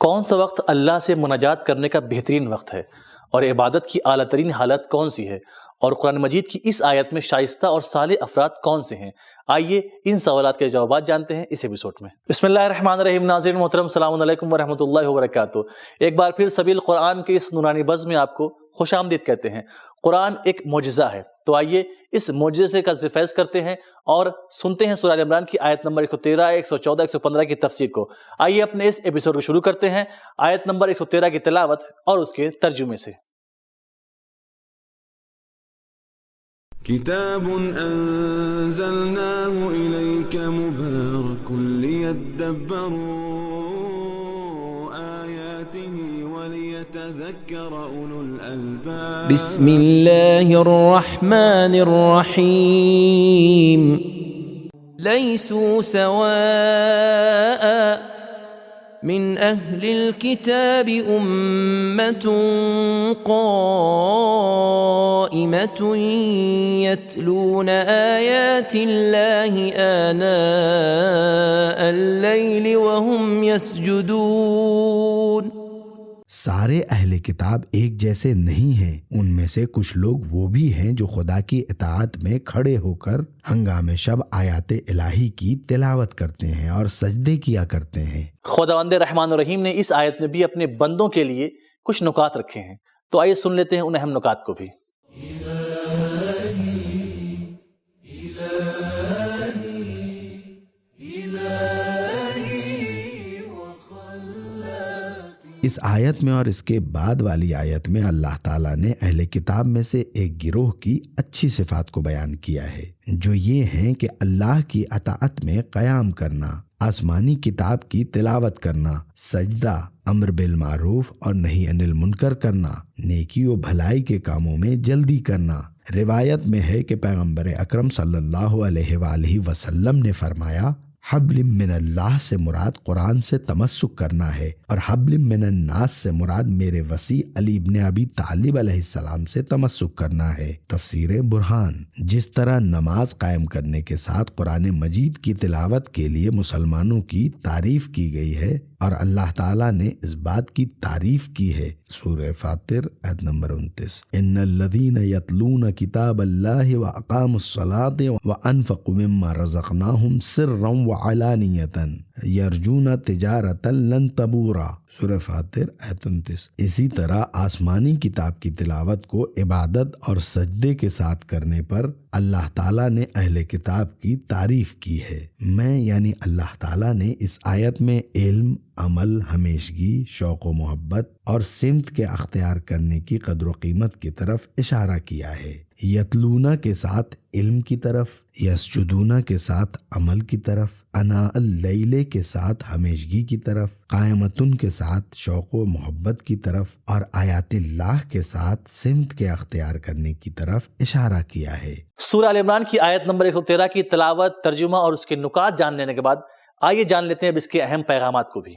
کون سا وقت اللہ سے مناجات کرنے کا بہترین وقت ہے اور عبادت کی اعلیٰ ترین حالت کون سی ہے، اور قرآن مجید کی اس آیت میں شائستہ اور صالح افراد کون سے ہیں؟ آئیے ان سوالات کے جوابات جانتے ہیں اس ایپیسوڈ میں۔ بسم اللہ الرحمن الرحیم۔ ناظرین محترم، السلام علیکم ورحمۃ اللہ وبرکاتہ۔ ایک بار پھر سبیل قرآن کے اس نورانی بز میں آپ کو خوش آمدید کہتے ہیں۔ قرآن ایک معجزہ ہے، تو آئیے اس معجزے کا فیض کرتے ہیں اور سنتے ہیں سورہ آل عمران کی آیت نمبر 113، 114، 115 کی تفسیر کو۔ آئیے اپنے اس ایپیسوڈ کو شروع کرتے ہیں آیت نمبر 113 کی تلاوت اور اس کے ترجمے سے۔ کتاب انزلناه الیک مبارک لیدبروا آیاته ولیتذکر اولو الالباب۔ بسم اللہ الرحمن الرحیم۔ لیسوا سواء من اہل الكتاب امة قائمة يتلون آیات اللہ آناء اللیل وهم يسجدون۔ سارے اہل کتاب ایک جیسے نہیں ہیں، ان میں سے کچھ لوگ وہ بھی ہیں جو خدا کی اطاعت میں کھڑے ہو کر ہنگام شب آیات الہی کی تلاوت کرتے ہیں اور سجدے کیا کرتے ہیں۔ خداوند رحمان الرحیم نے اس آیت میں بھی اپنے بندوں کے لیے کچھ نکات رکھے ہیں، تو آئیے سن لیتے ہیں ان اہم نکات کو بھی۔ اس آیت میں اور اس کے بعد والی آیت میں اللہ تعالیٰ نے اہل کتاب میں سے ایک گروہ کی اچھی صفات کو بیان کیا ہے، جو یہ ہیں کہ اللہ کی اطاعت میں قیام کرنا، آسمانی کتاب کی تلاوت کرنا، سجدہ، امر بالمعروف اور نہی عن المنکر کرنا، نیکی و بھلائی کے کاموں میں جلدی کرنا۔ روایت میں ہے کہ پیغمبر اکرم صلی اللہ علیہ وآلہ وسلم نے فرمایا، حبل من اللہ سے مراد قرآن سے تمسک کرنا ہے، اور حبل من الناس سے مراد میرے وصی علی ابن ابی طالب علیہ السلام سے تمسک کرنا ہے۔ تفسیر برہان۔ جس طرح نماز قائم کرنے کے ساتھ قرآن مجید کی تلاوت کے لیے مسلمانوں کی تعریف کی گئی ہے، اور اللہ تعالیٰ نے اس بات کی تعریف کی ہے، سورہ فاطر آیت نمبر 29، ان الذین یتلون کتاب اللہ واقاموا الصلاۃ وانفقوا مما رزقناہم سرا وعلانیۃ یرجون تجارۃ لن تبورا، سورہ فاطر آیت 29۔ اسی طرح آسمانی کتاب کی تلاوت کو عبادت اور سجدے کے ساتھ کرنے پر اللہ تعالیٰ نے اہل کتاب کی تعریف کی ہے۔ میں یعنی اللہ تعالیٰ نے اس آیت میں علم، عمل، ہمیشگی، شوق و محبت اور سمت کے اختیار کرنے کی قدر و قیمت کی طرف اشارہ کیا ہے۔ یتلونا کے ساتھ علم کی طرف، یسجدونا کے ساتھ عمل کی طرف، اناء اللیل کے ساتھ ہمیشگی کی طرف، قائمتن کے ساتھ شوق و محبت کی طرف، اور آیات اللہ کے ساتھ سمت کے اختیار کرنے کی طرف اشارہ کیا ہے۔ سورہ آل عمران کی آیت نمبر 113 کی تلاوت، ترجمہ اور اس کے نکات جان لینے کے بعد آئیے جان لیتے ہیں اب اس کے اہم پیغامات کو بھی۔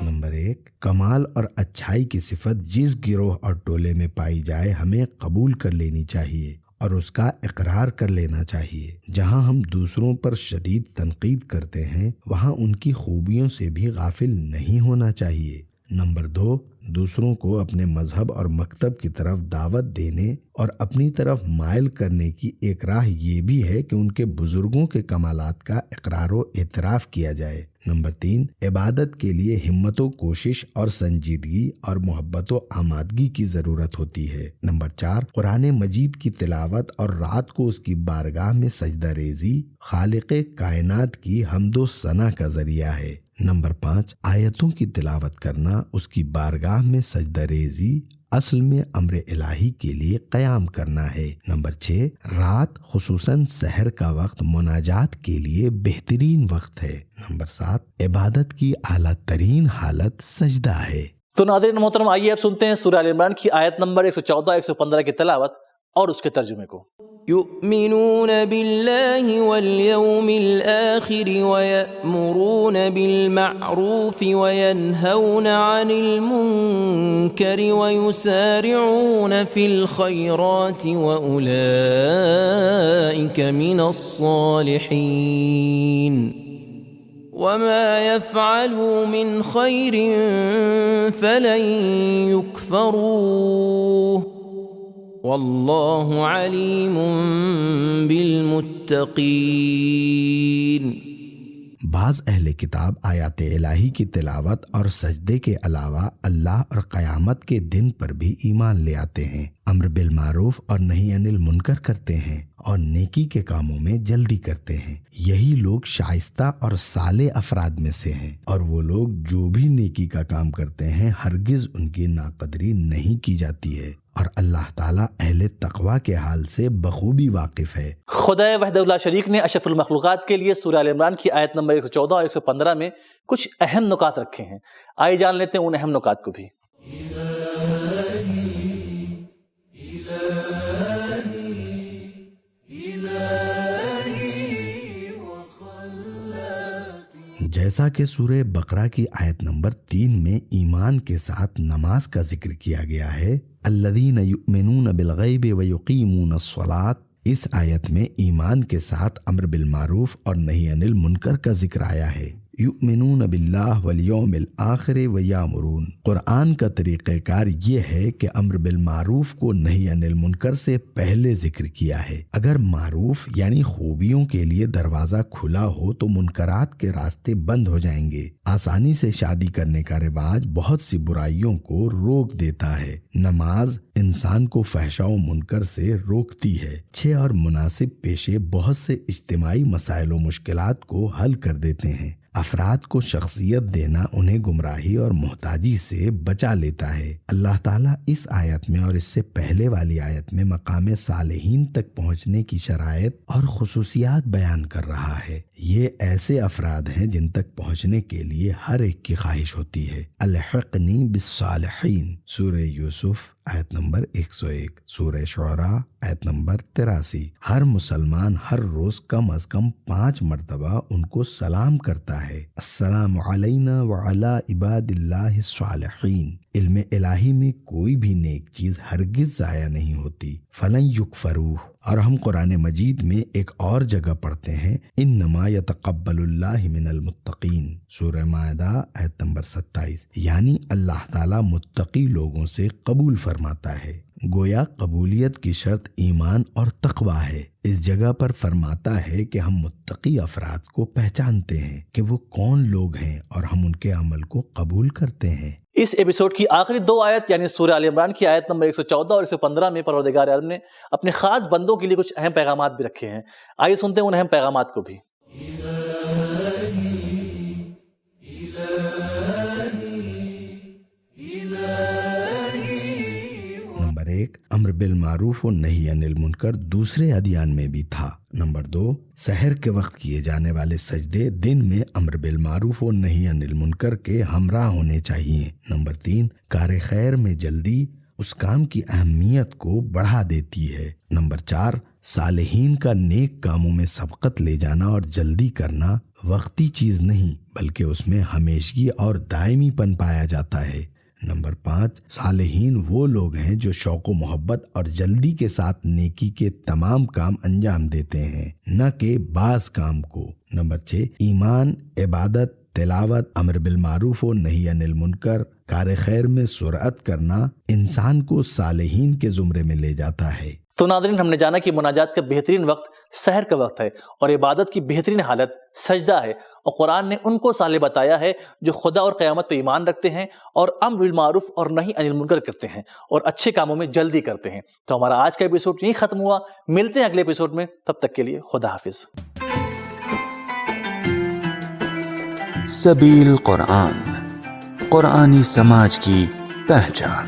نمبر 1، کمال اور اچھائی کی صفت جس گروہ اور ٹولے میں پائی جائے ہمیں قبول کر لینی چاہیے اور اس کا اقرار کر لینا چاہیے۔ جہاں ہم دوسروں پر شدید تنقید کرتے ہیں، وہاں ان کی خوبیوں سے بھی غافل نہیں ہونا چاہیے۔ نمبر 2، دوسروں کو اپنے مذہب اور مکتب کی طرف دعوت دینے اور اپنی طرف مائل کرنے کی ایک راہ یہ بھی ہے کہ ان کے بزرگوں کے کمالات کا اقرار و اعتراف کیا جائے۔ نمبر 3، عبادت کے لیے ہمت و کوشش اور سنجیدگی اور محبت و آمادگی کی ضرورت ہوتی ہے۔ نمبر 4، قرآن مجید کی تلاوت اور رات کو اس کی بارگاہ میں سجدہ ریزی خالق کائنات کی حمد و ثنا کا ذریعہ ہے۔ نمبر 5، آیتوں کی تلاوت کرنا، اس کی بارگاہ میں سجدہ ریزی اصل میں امر الہی کے لیے قیام کرنا ہے۔ نمبر 6، رات خصوصاً سحر کا وقت مناجات کے لیے بہترین وقت ہے۔ نمبر 7، عبادت کی اعلیٰ ترین حالت سجدہ ہے۔ تو ناظرین محترم، آئیے اب سنتے ہیں سورہ آل عمران کی آیت نمبر 114، 115 کی تلاوت اور اس کے ترجمے کو۔ يؤمنون بالله واليوم الآخر ويأمرون بالمعروف وينهون عن المنكر ويسارعون في الخيرات وأولئك أولئك من الصالحين وما يفعلوا من خير فلن يكفروه والله عليم بالمتقين۔ بعض اہل کتاب آیات الہی کی تلاوت اور سجدے کے علاوہ اللہ اور قیامت کے دن پر بھی ایمان لے آتے ہیں، امر بالمعروف اور نہی عن المنکر کرتے ہیں اور نیکی کے کاموں میں جلدی کرتے ہیں۔ یہی لوگ شائستہ اور صالح افراد میں سے ہیں، اور وہ لوگ جو بھی نیکی کا کام کرتے ہیں ہرگز ان کی ناقدری نہیں کی جاتی ہے، اور اللہ تعالیٰ اہل تقوی کے حال سے بخوبی واقف ہے۔ خدا وحدہ لا شریک نے اشرف المخلوقات کے لیے سورہ آل عمران کی آیت نمبر 114 اور 115 میں کچھ اہم نکات رکھے ہیں۔ آئیے جان لیتے ہیں ان اہم نکات کو بھی۔ جیسا کہ سورہ بقرہ کی آیت نمبر 3 میں ایمان کے ساتھ نماز کا ذکر کیا گیا ہے، الذین یؤمنون بالغیب ویقیمون الصلاۃ، اس آیت میں ایمان کے ساتھ امر بالمعروف اور نہی عن المنکر کا ذکر آیا ہے۔ یؤمنون باللہ والیوم الآخر ویامرون، قرآن کا طریقہ کار یہ ہے کہ امر بالمعروف کو نہی عن المنکر سے پہلے ذکر کیا ہے۔ اگر معروف یعنی خوبیوں کے لیے دروازہ کھلا ہو تو منکرات کے راستے بند ہو جائیں گے۔ آسانی سے شادی کرنے کا رواج بہت سی برائیوں کو روک دیتا ہے۔ نماز انسان کو فحشاء و منکر سے روکتی ہے۔ اچھے اور مناسب پیشے بہت سے اجتماعی مسائل و مشکلات کو حل کر دیتے ہیں۔ افراد کو شخصیت دینا انہیں گمراہی اور محتاجی سے بچا لیتا ہے۔ اللہ تعالیٰ اس آیت میں اور اس سے پہلے والی آیت میں مقام صالحین تک پہنچنے کی شرائط اور خصوصیات بیان کر رہا ہے۔ یہ ایسے افراد ہیں جن تک پہنچنے کے لیے ہر ایک کی خواہش ہوتی ہے۔ الحقنی بالصالحین، سورہ یوسف آیت نمبر 101، سورہ شعراء آیت نمبر 83۔ ہر مسلمان ہر روز کم از کم 5 مرتبہ ان کو سلام کرتا ہے، السلام علینا وعلی عباد اللہ الصالحین۔ علم الہی میں کوئی بھی نیک چیز ہرگز ضائع نہیں ہوتی۔ فلن یکفروہ، اور ہم قرآن مجید میں ایک اور جگہ پڑھتے ہیں، انما یتقبل اللہ من المتقین، سورہ مائدہ آیت نمبر 27، یعنی اللہ تعالیٰ متقی لوگوں سے قبول فرماتا ہے۔ گویا قبولیت کی شرط ایمان اور تقوی ہے۔ اس جگہ پر فرماتا ہے کہ ہم متقی افراد کو پہچانتے ہیں کہ وہ کون لوگ ہیں اور ہم ان کے عمل کو قبول کرتے ہیں۔ اس ایپیسوڈ کی آخری 2 آیت یعنی سورہ آل عمران کی آیت نمبر 114 اور 115 میں پروردگار عالم نے اپنے خاص بندوں کے لیے کچھ اہم پیغامات بھی رکھے ہیں۔ آئیے سنتے ہیں ان اہم پیغامات کو بھی۔ نمبر 1، امر بالمعروف و نہی عن المنکر دوسرے ادیان میں بھی تھا۔ نمبر 2، سحر کے وقت کیے جانے والے سجدے دن میں امر بالمعروف و نہی عن المنکر کے ہمراہ ہونے چاہیے۔ نمبر 3، کار خیر میں جلدی اس کام کی اہمیت کو بڑھا دیتی ہے۔ نمبر 4، صالحین کا نیک کاموں میں سبقت لے جانا اور جلدی کرنا وقتی چیز نہیں بلکہ اس میں ہمیشگی اور دائمی پن پایا جاتا ہے۔ نمبر 5، صالحین وہ لوگ ہیں جو شوق و محبت اور جلدی کے ساتھ نیکی کے تمام کام انجام دیتے ہیں، نہ کہ بعض کام کو۔ نمبر 6، ایمان، عبادت، تلاوت، امر بالمعروف و نہی عن المنکر، کار خیر میں سرعت کرنا انسان کو صالحین کے زمرے میں لے جاتا ہے۔ تو ناظرین، ہم نے جانا کہ مناجات کا بہترین وقت سحر کا وقت ہے اور عبادت کی بہترین حالت سجدہ ہے، اور قرآن نے ان کو صالح بتایا ہے جو خدا اور قیامت پہ ایمان رکھتے ہیں اور امر بالمعروف اور نہی عن المنکر کرتے ہیں اور اچھے کاموں میں جلدی کرتے ہیں۔ تو ہمارا آج کا ایپیسوڈ یہیں ختم ہوا، ملتے ہیں اگلے ایپیسوڈ میں، تب تک کے لیے خدا حافظ۔ سبیل قرآن، قرآنی سماج کی پہچان۔